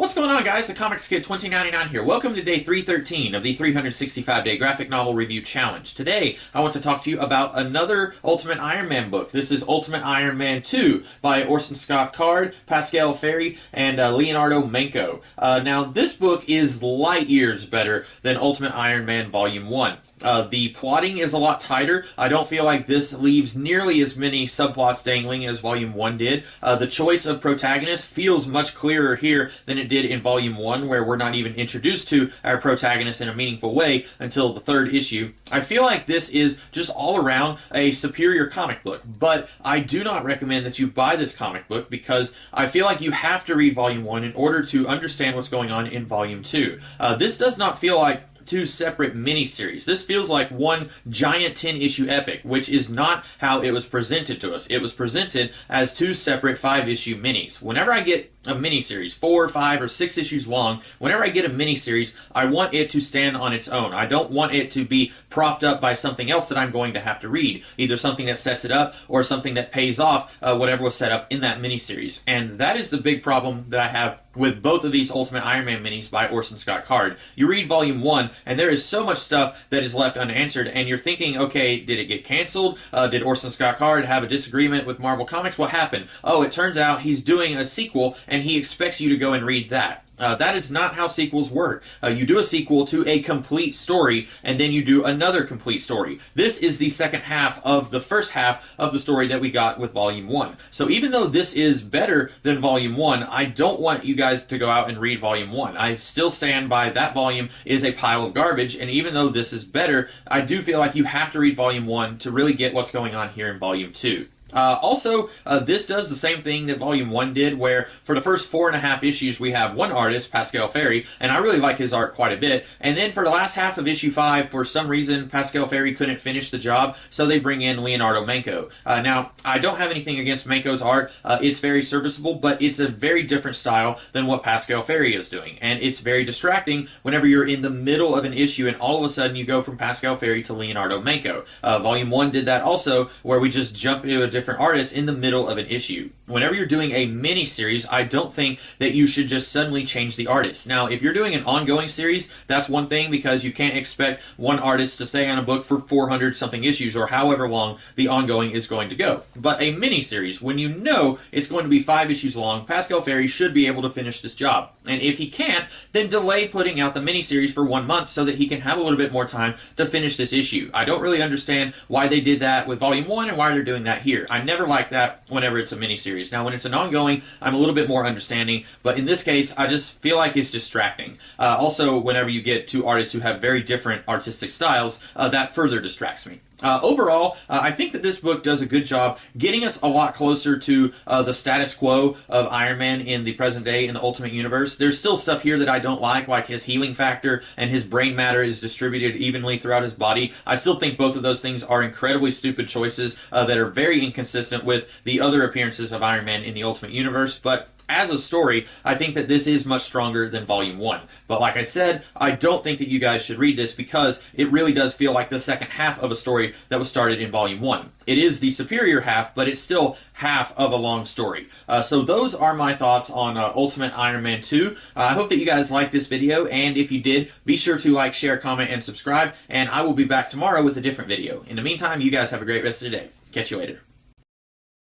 What's going on, guys? The Comics Kid 2099 here. Welcome to day 313 of the 365-day graphic novel review challenge. Today, I want to talk to you about another Ultimate Iron Man book. This is Ultimate Iron Man 2 by Orson Scott Card, Pascal Ferry, and Leonardo Manco. Now, this book is light years better than Ultimate Iron Man Volume 1. The plotting is a lot tighter. I don't feel like this leaves nearly as many subplots dangling as Volume 1 did. The choice of protagonist feels much clearer here than it did in Volume 1, where we're not even introduced to our protagonist in a meaningful way until the third issue. I feel like this is just all around a superior comic book, but I do not recommend that you buy this comic book because I feel like you have to read Volume 1 in order to understand what's going on in Volume 2. This does not feel like two separate miniseries. This feels like one giant 10-issue epic, which is not how it was presented to us. It was presented as two separate 5-issue minis. Whenever I get a miniseries, 4, 5, or 6 issues long, whenever I get a miniseries, I want it to stand on its own. I don't want it to be propped up by something else that I'm going to have to read, either something that sets it up or something that pays off whatever was set up in that miniseries. And that is the big problem that I have with both of these Ultimate Iron Man minis by Orson Scott Card. You read Volume 1, and there is so much stuff that is left unanswered, and you're thinking, okay, did it get canceled? Did Orson Scott Card have a disagreement with Marvel Comics? What happened? Oh, it turns out he's doing a sequel, and he expects you to go and read that. That is not how sequels work. You do a sequel to a complete story, and then you do another complete story. This is the second half of the first half of the story that we got with Volume 1. So even though this is better than Volume 1, I don't want you guys to go out and read Volume 1. I still stand by that volume is a pile of garbage, and even though this is better, I do feel like you have to read Volume 1 to really get what's going on here in Volume 2. This does the same thing that Volume 1 did, where for the first 4.5 issues we have one artist, Pascal Ferry, and I really like his art quite a bit, and then for the last half of issue 5, for some reason, Pascal Ferry couldn't finish the job, so they bring in Leonardo Manco. Now, I don't have anything against Manco's art. It's very serviceable, but it's a very different style than what Pascal Ferry is doing, and it's very distracting whenever you're in the middle of an issue and all of a sudden you go from Pascal Ferry to Leonardo Manco. Volume 1 did that also, where we just jump into a different artists in the middle of an issue. Whenever you're doing a mini series, I don't think that you should just suddenly change the artist. Now, if you're doing an ongoing series, that's one thing because you can't expect one artist to stay on a book for 400 something issues or however long the ongoing is going to go. But a mini series, when you know it's going to be 5 issues long, Pascal Ferry should be able to finish this job. And if he can't, then delay putting out the mini series for 1 month so that he can have a little bit more time to finish this issue. I don't really understand why they did that with Volume 1 and why they're doing that here. I never like that whenever it's a miniseries. Now, when it's an ongoing, I'm a little bit more understanding, but in this case, I just feel like it's distracting. Also, whenever you get two artists who have very different artistic styles, that further distracts me. Overall, I think that this book does a good job getting us a lot closer to the status quo of Iron Man in the present day in the Ultimate Universe. There's still stuff here that I don't like his healing factor and his brain matter is distributed evenly throughout his body. I still think both of those things are incredibly stupid choices that are very inconsistent with the other appearances of Iron Man in the Ultimate Universe, but as a story, I think that this is much stronger than Volume 1. But like I said, I don't think that you guys should read this because it really does feel like the second half of a story that was started in Volume 1. It is the superior half, but it's still half of a long story. So those are my thoughts on Ultimate Iron Man 2. I hope that you guys liked this video, and if you did, be sure to like, share, comment, and subscribe, and I will be back tomorrow with a different video. In the meantime, you guys have a great rest of the day. Catch you later.